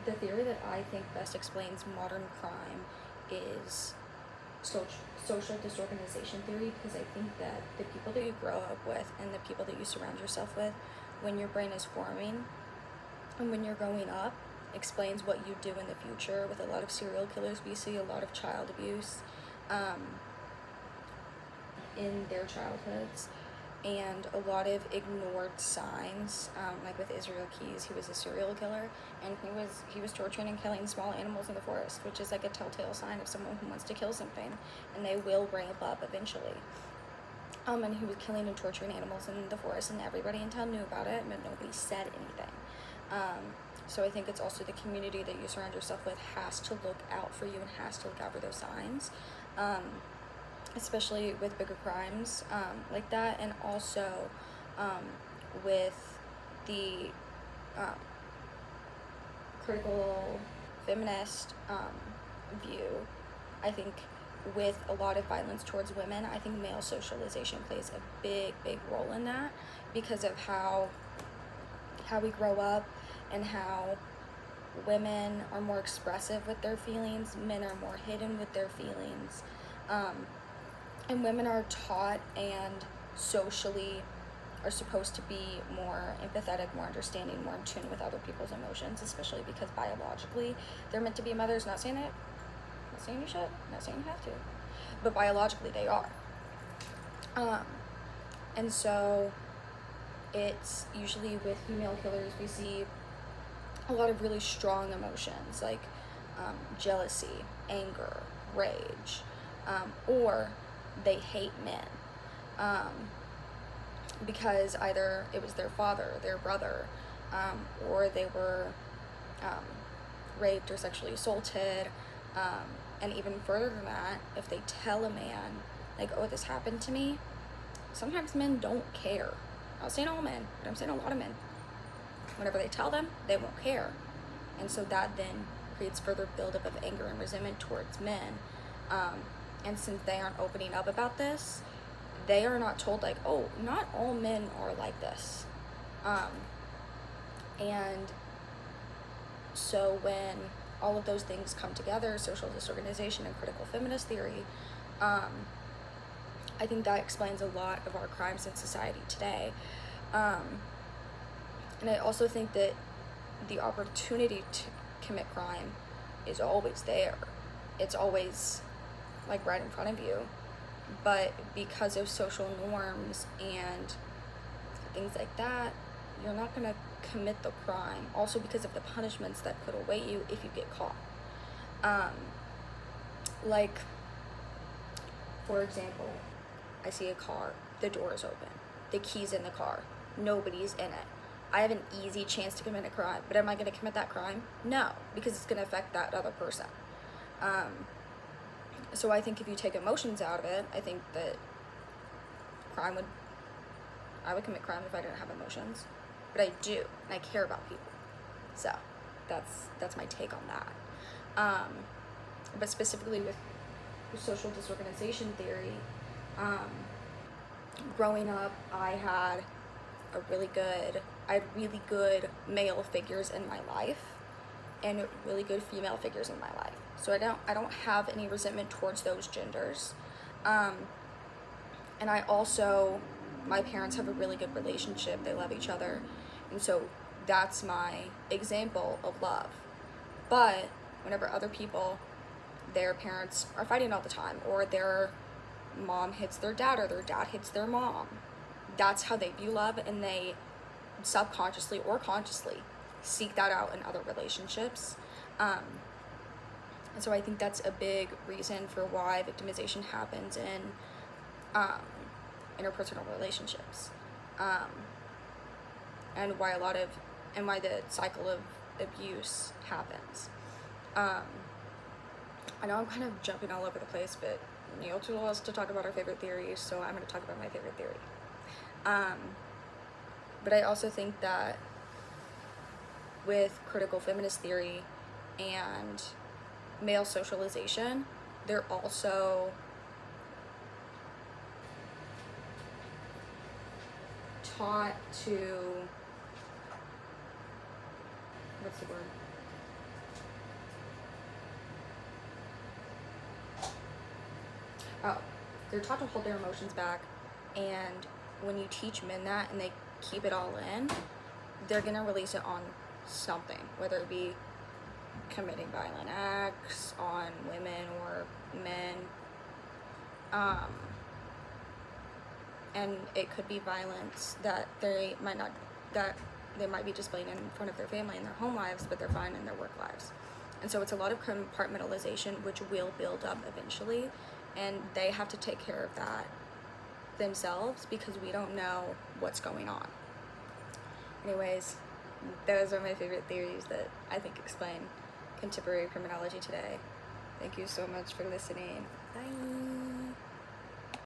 the theory that I think best explains modern crime is social disorganization theory, because I think that the people that you grow up with and the people that you surround yourself with when your brain is forming and when you're growing up explains what you do in the future. With a lot of serial killers, we see a lot of child abuse in their childhoods, and a lot of ignored signs. Like with Israel Keys, he was a serial killer, and he was torturing and killing small animals in the forest, which is like a telltale sign of someone who wants to kill something, and they will ramp up eventually. And he was killing and torturing animals in the forest, and everybody in town knew about it, but nobody said anything. So I think it's also the community that you surround yourself with has to look out for you and has to look out for those signs, especially with bigger crimes like that, and also with the critical feminist view. I think with a lot of violence towards women, I think male socialization plays a big role in that, because of how we grow up and how women are more expressive with their feelings, men are more hidden with their feelings, and women are taught and socially are supposed to be more empathetic, more understanding, more in tune with other people's emotions, especially because biologically they're meant to be mothers. Not saying you should, not saying you have to, but biologically they are. And so it's usually with female killers we see a lot of really strong emotions, like jealousy, anger, rage, or they hate men because either it was their father, their brother, or they were raped or sexually assaulted, and even further than that, if they tell a man, like, oh, this happened to me, sometimes men don't care. I'm not saying all men, but I'm saying a lot of men. Whenever they tell them, they won't care. And so that then creates further buildup of anger and resentment towards men. And since they aren't opening up about this, they are not told, like, oh, not all men are like this. And so when all of those things come together, social disorganization and critical feminist theory, I think that explains a lot of our crimes in society today. And I also think that the opportunity to commit crime is always there. It's always like right in front of you. But because of social norms and things like that, you're not going to commit the crime. Also because of the punishments that could await you if you get caught. Like, for example, I see a car, the door is open, the key's in the car, nobody's in it. I have an easy chance to commit a crime, but am I going to commit that crime? No, because it's going to affect that other person. So I think if you take emotions out of it, I think that I would commit crime if I didn't have emotions, but I do, and I care about people. So that's my take on that. But specifically with social disorganization theory, growing up, I had really good male figures in my life and really good female figures in my life. So I don't have any resentment towards those genders. And my parents have a really good relationship. They love each other. And so that's my example of love. But whenever other people, their parents are fighting all the time, or their mom hits their dad, or their dad hits their mom, that's how they view love, and they subconsciously or consciously seek that out in other relationships. And so I think that's a big reason for why victimization happens in interpersonal relationships, and why the cycle of abuse happens. I know I'm kind of jumping all over the place, but Neil told us to talk about our favorite theories, so I'm going to talk about my favorite theory. But I also think that with critical feminist theory and male socialization, they're also taught to, what's the word? Oh, they're taught to hold their emotions back, and when you teach men that and they keep it all in, they're gonna release it on something, whether it be committing violent acts on women or men. Um, and it could be violence that they might be displaying in front of their family in their home lives, but they're fine in their work lives. And so it's a lot of compartmentalization, which will build up eventually, and they have to take care of that themselves because we don't know what's going on. Anyways, those are my favorite theories that I think explain contemporary criminology today. Thank you so much for listening. Bye.